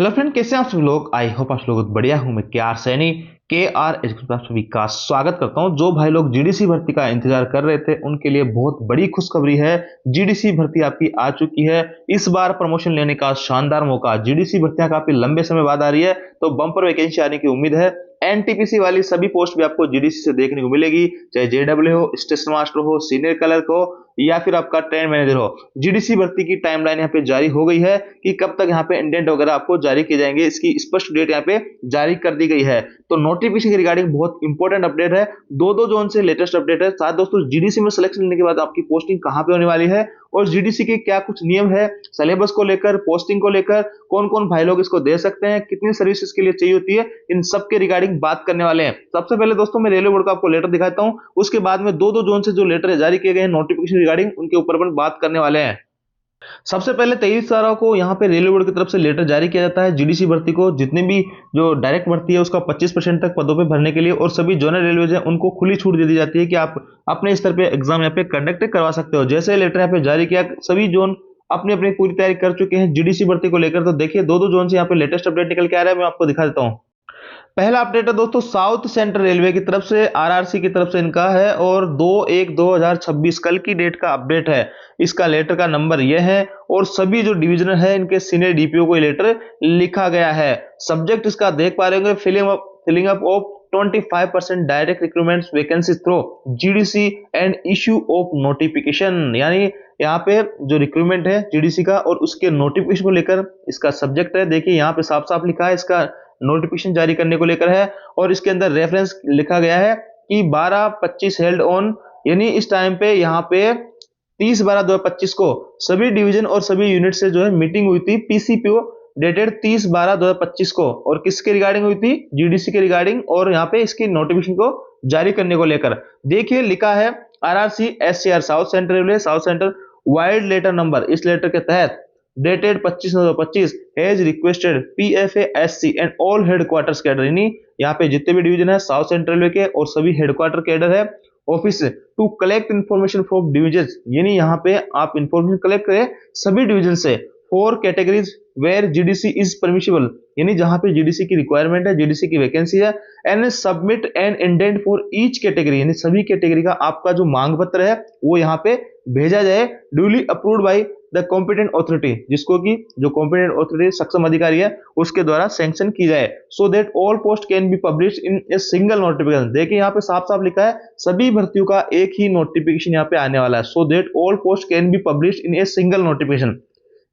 Hello friend, कैसे हैं आप सभी लोग। आई होप आप लोग बढ़िया हूं। मैं के आर सैनी के आर एजुकेशन पर आप सभी का स्वागत करता हूं। जो भाई लोग जीडीसी भर्ती का इंतजार कर रहे थे उनके लिए बहुत बड़ी खुशखबरी है। जीडीसी भर्ती आपकी आ चुकी है। इस बार प्रमोशन लेने का शानदार मौका। जीडीसी भर्तियां काफी लंबे समय बाद आ रही है, तो बम्पर वैकेंसी आने की उम्मीद है। एनटीपीसी वाली सभी पोस्ट भी आपको जीडीसी से देखने को मिलेगी, चाहे जेडब्ल्यू हो, स्टेशन मास्टर हो, सीनियर क्लर्क हो या फिर आपका ट्रेन मैनेजर हो। जीडीसी भर्ती की टाइमलाइन यहाँ पे जारी हो गई है कि कब तक यहाँ पे इंडेंट वगैरह आपको जारी किए जाएंगे, इसकी स्पष्ट डेट यहाँ पे जारी कर दी गई है। तो नोटिफिकेशन के रिगार्डिंग बहुत इंपॉर्टेंट अपडेट है। दो दो जोन से लेटेस्ट अपडेट है। साथ दोस्तों, जीडीसी में सिलेक्शन लेने के बाद आपकी पोस्टिंग कहाँ पे होने वाली है और जीडीसी के क्या कुछ नियम है, सिलेबस को लेकर, पोस्टिंग को लेकर, कौन कौन भाई लोग इसको दे सकते हैं, कितनी सर्विस के लिए चाहिए होती है, इन सब के रिगार्डिंग बात करने वाले हैं। सबसे पहले दोस्तों मैं रेलवे बोर्ड का आपको लेटर दिखाता हूं, उसके बाद में दो दो जोन से जो लेटर जारी किए गए हैं नोटिफिकेशन रिगार्डिंग, उनके ऊपर अपन बात करने वाले हैं। सबसे पहले 23 तारीख को यहाँ पे रेलवे बोर्ड की तरफ से लेटर जारी किया जाता है जीडीसी भर्ती को। जितनी भी जो डायरेक्ट भर्ती है उसका 25% तक पदों पे भरने के लिए, और सभी जोनल रेलवे हैं उनको खुली छूट दे दी जाती है कि आप अपने स्तर पे एग्जाम यहाँ पे कंडक्ट करवा सकते हो। जैसे लेटर यहाँ पे जारी किया, सभी जोन अपनी अपनी पूरी तैयारी कर चुके हैं जीडीसी भर्ती को लेकर। तो देखिए दो दो जोन से यहाँ पे लेटेस्ट अपडेट निकल के आ रहा है, मैं आपको दिखा देता हूँ। पहला अपडेट है दोस्तों साउथ सेंट्रल रेलवे की तरफ से, आरआरसी की तरफ से इनका है, और 2/1/2026 कल की डेट का अपडेट है। इसका लेटर का नंबर यह है, और सभी जो डिवीजनल है इनके सीनियर डीपीओ को लेटर लिखा गया है। सब्जेक्ट इसका देख पा रहे होंगे, filling up of 25% direct recruitment vacancy through GDC and issue of notification. यानी यहाँ पे जो रिक्रूटमेंट है जीडीसी का और उसके नोटिफिकेशन को लेकर इसका सब्जेक्ट है। देखिए यहाँ पे साफ साफ लिखा है, इसका नोटिफिकेशन जारी करने को लेकर है, और इसके अंदर रेफरेंस लिखा गया है कि 12/25 हेल्ड ऑन, यानी इस टाइम पे यहाँ पे 30/12/2025 को सभी डिवीजन और सभी यूनिट से जो है मीटिंग हुई थी, पीसीपीओ डेटेड 30/12/2025 को, और किसके रिगार्डिंग हुई थी, जीडीसी के रिगार्डिंग, और यहाँ पे इसकी नोटिफिकेशन को जारी करने को लेकर। देखिए लिखा है RRC SCR south central railway south central vide letter number, इस लेटर के तहत dated 25/9/25 has requested PFASC and all headquarters cadre, यानी यहाँ पे जितने भी डिवीजन है साउथ सेंट्रल रेलवे के और सभी हेडक्वार्टर कैडर है office to collect information from division, यानी यहाँ पे आप इंफॉर्मेशन कलेक्ट करें सभी डिवीजन से, four categories where GDC is permissible, यानी जहां पे जीडीसी की रिक्वायरमेंट है, जीडीसी की वैकेंसी है, and submit an indent for each category, यानी सभी कैटेगरी का आपका जो मांग पत्र है वो यहाँ पे भेजा जाए, duly approved by the competent authority, जिसको कि जो कॉम्पिटेंट ऑथोरिटी सक्षम अधिकारी है उसके द्वारा सैंक्शन की जाए, so that all post can be publish in a single notification. देखिए यहाँ पे साफ साफ लिखा है सभी भर्तियों का एक ही नोटिफिकेशन यहाँ पे आने वाला है, so that all post can be publish in a single notification.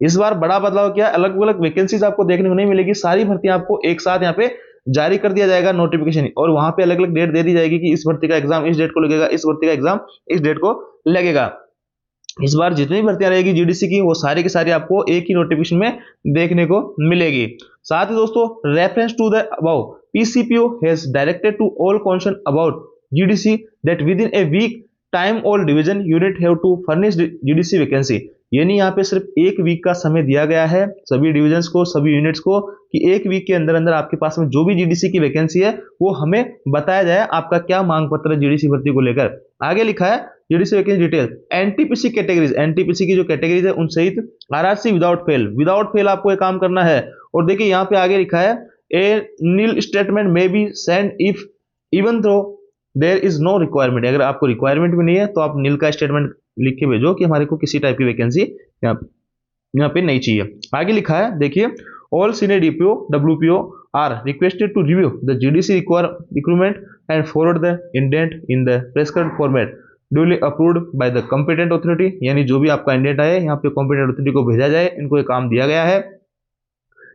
इस बार बड़ा बदलाव क्या, अलग अलग वैकेंसीज आपको देखने को नहीं मिलेगी, सारी भर्तियां आपको एक साथ यहाँ पे जारी कर दिया जाएगा नोटिफिकेशन, और वहां पे अलग अलग डेट दे दी जाएगी कि इस भर्ती का एग्जाम इस डेट को लगेगा, इस भर्ती का एग्जाम इस डेट को लगेगा। इस बार जितनी भर्तियां रहेगी जीडीसी की वो सारी की सारी आपको एक ही नोटिफिकेशन में देखने को मिलेगी। साथ ही दोस्तों reference to the above, PCPO has directed to all concern about GDC that within a week time all division unit have to furnish GDC vacancy, यानी यहाँ पे सिर्फ एक वीक का समय दिया गया है सभी डिविजन्स को, सभी यूनिट्स को, कि एक वीक के अंदर अंदर आपके पास में जो भी जीडीसी की वैकेंसी है वो हमें बताया जाए, आपका क्या मांग पत्र है जीडीसी भर्ती को लेकर। आगे लिखा है GDC vacancy detail, NTPC categories, NTPC की जो कैटेगरीज है उन सहित आरआरसी विदाउट फेल आपको ये काम करना है। और देखिए यहाँ पे आगे लिखा है ए नील स्टेटमेंट में be sent if even though there is no requirement, अगर आपको रिक्वायरमेंट भी नहीं है तो आप नील का स्टेटमेंट लिख के भेजो कि हमारे को किसी टाइप की वैकेंसी यहाँ पे नहीं चाहिए। आगे लिखा है देखिए all senior DPO WPO are requested to review the GDC recruitment and forward the indent in the prescribed format duly approved by the competent authority, यानी जो भी आपका इंडेंट आए यहाँ पे कॉम्पिटेंट ऑथोरिटी को भेजा जाए, इनको ये काम दिया गया है,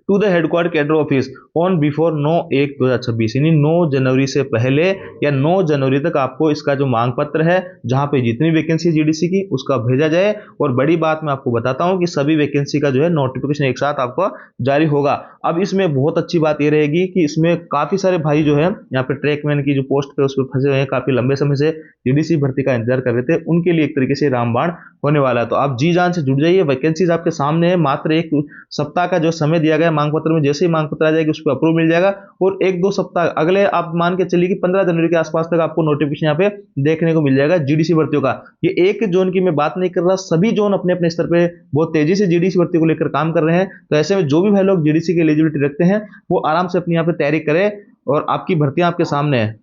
to the headquarter cadre office on before 9/1/2026, यानी 9 जनवरी से पहले या 9 जनवरी तक आपको इसका जो मांग पत्र है जहां पे जितनी वैकेंसी है जीडीसी की उसका भेजा जाए। और बड़ी बात मैं आपको बताता हूं कि सभी वैकेंसी का जो है नोटिफिकेशन एक साथ आपको जारी होगा। अब इसमें बहुत अच्छी बात यह रहेगी कि इसमें काफी सारे भाई जो है यहाँ पे ट्रैकमैन की जो पोस्ट पे उस पर फंसे हुए हैं, काफी लंबे समय से जीडीसी भर्ती का इंतजार कर रहे थे, उनके लिए एक तरीके से रामबाण होने वाला है। तो आप जी जान से जुड़ जाइए, वैकेंसीज आपके सामने है, मात्र एक सप्ताह का जो समय दिया गया मांग पत्र में, जैसे ही मांग पत्र आ जाएगी उस उस पर अप्रूव मिल जाएगा और 1-2 सप्ताह अगले आप मान के चलिए कि 15 जनवरी के आसपास तक आपको नोटिफिकेशन यहाँ पे देखने को मिल जाएगा जीडीसी भर्तियों का। ये एक जोन की मैं बात नहीं कर रहा, सभी जोन अपने अपने स्तर पे बहुत तेजी से जीडीसी भर्ती को लेकर काम कर रहे हैं। तो ऐसे में जो भी भाई लोग जीडीसी की एलिजिबिलिटी रखते हैं वो आराम से अपनी यहाँ पे तैयारी करें और आपकी भर्तियां आपके सामने है।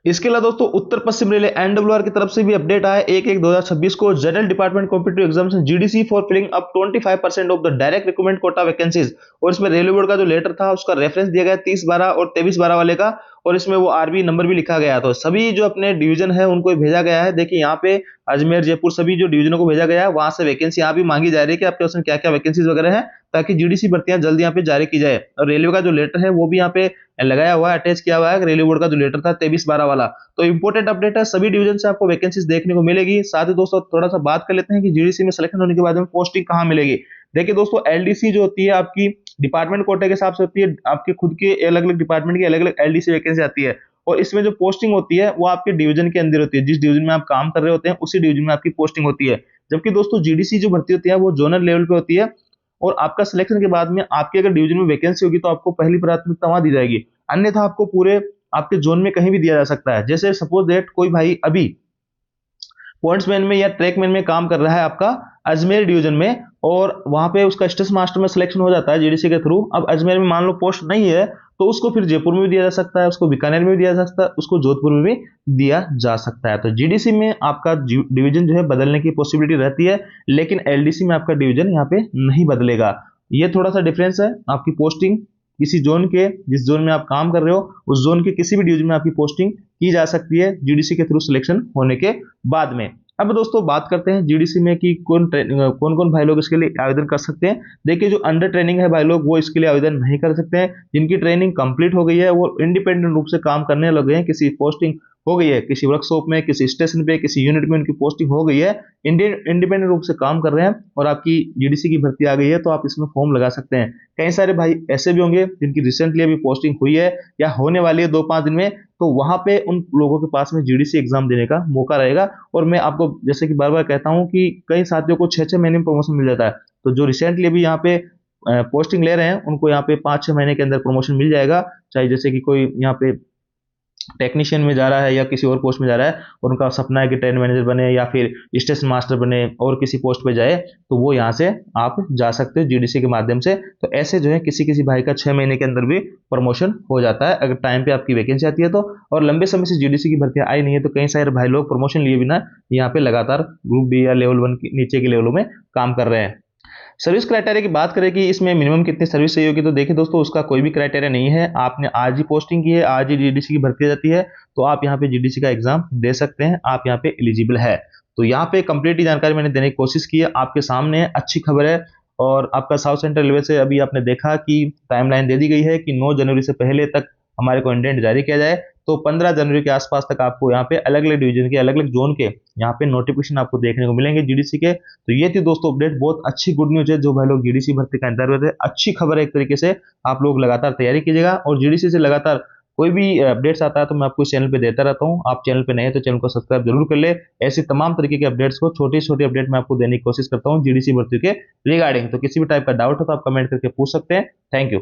इसके अलावा दोस्तों उत्तर पश्चिम रेलवे एनडब्ल्यूआर की तरफ से भी अपडेट आया 1/1/2026 को general department competitive examination GDC for filling up 25% of the direct recruitment quota vacancies. और इसमें रेलवे बोर्ड का जो लेटर था उसका रेफरेंस दिया गया 30/12 और 23/12 वाले का, और इसमें वो आरबी नंबर भी लिखा गया। तो सभी जो अपने डिवीजन है उनको भेजा गया है। देखिए यहाँ पे अजमेर, जयपुर, सभी जो डिवीजनों को भेजा गया है, वहां से वैकेंसी यहाँ भी मांगी जा रही है कि आपके उसमें क्या क्या वैकेंसीज वगैरह है, ताकि जीडीसी भर्तियां जल्दी यहाँ पे जारी की जाए। और रेलवे का जो लेटर है वो भी यहाँ पे लगाया हुआ है, अटैच किया हुआ है, रेलवे बोर्ड का जो लेटर था 23/12 वाला। तो इंपॉर्टेंट अपडेट है, सभी डिवीजन से आपको वैकेंसीज देखने को मिलेगी। साथ ही दोस्तों थोड़ा सा बात कर लेते हैं कि जीडीसी में सिलेक्शन होने के बाद में पोस्टिंग कहाँ मिलेगी। देखिए दोस्तों, एलडीसी जो होती है आपकी डिपार्टमेंट कोटे के हिसाब से होती है, आपके खुद के अलग अलग डिपार्टमेंट की अलग अलग एलडीसी वैकेंसी आती है, और इसमें जो पोस्टिंग होती है वो आपके डिवीजन के अंदर होती है। जिस डिवीजन में आप काम कर रहे होते हैं उसी डिवीजन में आपकी पोस्टिंग होती है। जबकि दोस्तों जीडीसी जो भर्ती होती है वो जोनल लेवल पे होती है, और आपका सिलेक्शन के बाद में आपके अगर डिवीजन में वैकेंसी होगी तो आपको पहली प्राथमिकता वहां दी जाएगी, अन्यथा आपको पूरे आपके जोन में कहीं भी दिया जा सकता है। जैसे सपोज दैट कोई भाई अभी पॉइंट्समैन में या ट्रैकमैन में काम कर रहा है आपका अजमेर डिवीजन में, और वहां पे उसका स्टेशन मास्टर में सिलेक्शन हो जाता है जीडीसी के थ्रू। अब अजमेर में मान लो पोस्ट नहीं है तो उसको फिर जयपुर में भी दिया जा सकता है, उसको बीकानेर में भी दिया जा सकता है, उसको जोधपुर में भी दिया जा सकता है। तो जीडीसी में आपका डिवीजन जो है बदलने की पॉसिबिलिटी रहती है, लेकिन एलडीसी में आपका डिवीजन यहाँ पे नहीं बदलेगा। ये थोड़ा सा डिफरेंस है। आपकी पोस्टिंग किसी जोन के, जिस जोन में आप काम कर रहे हो उस जोन के किसी भी डिवीजन में आपकी पोस्टिंग की जा सकती है जीडीसी के थ्रू सिलेक्शन होने के बाद में। अब दोस्तों बात करते हैं जीडीसी में कि कौन कौन भाई लोग इसके लिए आवेदन कर सकते हैं। देखिए जो अंडर ट्रेनिंग है भाई लोग वो इसके लिए आवेदन नहीं कर सकते हैं। जिनकी ट्रेनिंग कंप्लीट हो गई है वो इंडिपेंडेंट रूप से काम करने लगे हैं, किसी पोस्टिंग हो गई है किसी वर्कशॉप में, किसी स्टेशन पे, किसी यूनिट में उनकी पोस्टिंग हो गई है, इंडिपेंडेंट रूप से काम कर रहे हैं और आपकी जीडीसी की भर्ती आ गई है, तो आप इसमें फॉर्म लगा सकते हैं। कई सारे भाई ऐसे भी होंगे जिनकी रिसेंटली अभी पोस्टिंग हुई है या होने वाली है 2-5 दिन में, तो वहां पे उन लोगों के पास में जीडीसी एग्जाम देने का मौका रहेगा। और मैं आपको जैसे कि बार बार कहता हूं कि कई साथियों को 6-6 महीने में प्रमोशन मिल जाता है, तो जो रिसेंटली अभी यहाँ पे पोस्टिंग ले रहे हैं उनको यहाँ पे 5-6 महीने के अंदर प्रमोशन मिल जाएगा। चाहे जैसे कि कोई यहाँ पे टेक्नीशियन में जा रहा है या किसी और पोस्ट में जा रहा है और उनका सपना है कि ट्रेन मैनेजर बने या फिर स्टेशन मास्टर बने और किसी पोस्ट पे जाए, तो वो यहाँ से आप जा सकते हो जीडीसी के माध्यम से। तो ऐसे जो है किसी किसी भाई का 6 महीने के अंदर भी प्रमोशन हो जाता है अगर टाइम पे आपकी वैकेंसी आती है तो। और लंबे समय से जीडीसी की भर्ती आई नहीं है तो कई सारे भाई लोग प्रमोशन लिए बिना यहाँ पे लगातार ग्रुप बी या लेवल 1 नीचे के लेवलों में काम कर रहे हैं। सर्विस क्राइटेरिया की बात करें कि इसमें मिनिमम कितनी सर्विस चाहिए होगी, तो देखिए दोस्तों उसका कोई भी क्राइटेरिया नहीं है। आपने आज ही पोस्टिंग की है, आज ही जीडीसी की भर्ती जाती है, तो आप यहाँ पे जीडीसी का एग्जाम दे सकते हैं, आप यहाँ पे एलिजिबल है। तो यहाँ पे कंप्लीट जानकारी मैंने देने की कोशिश की है, आपके सामने अच्छी खबर है। और आपका साउथ सेंट्रल रेलवे से अभी आपने देखा कि टाइमलाइन दे दी गई है कि 9 जनवरी से पहले तक हमारे को इंडेंट जारी किया जाए, तो 15 जनवरी के आसपास तक आपको यहाँ पे अलग अलग डिवीजन के अलग अलग जोन के यहाँ पे नोटिफिकेशन आपको देखने को मिलेंगे जीडीसी के। तो ये थी दोस्तों अपडेट, बहुत अच्छी गुड न्यूज है जो भाई लोग जीडीसी भर्ती का इंतजार करते हैं, अच्छी खबर है एक तरीके से। आप लोग लगातार तैयारी कीजिएगा और जीडीसी से लगातार कोई भी अपडेट्स आता है तो मैं आपको इस चैनल पे देता रहता हूँ। आप चैनल पे नए हैं तो चैनल को सब्सक्राइब जरूर कर ले। ऐसी तमाम तरीके के अपडेट्स को छोटी छोटी अपडेट मैं आपको देने की कोशिश करता हूँ जीडीसी भर्ती के रिगार्डिंग। तो किसी भी टाइप का डाउट हो तो आप कमेंट करके पूछ सकते हैं। Thank you.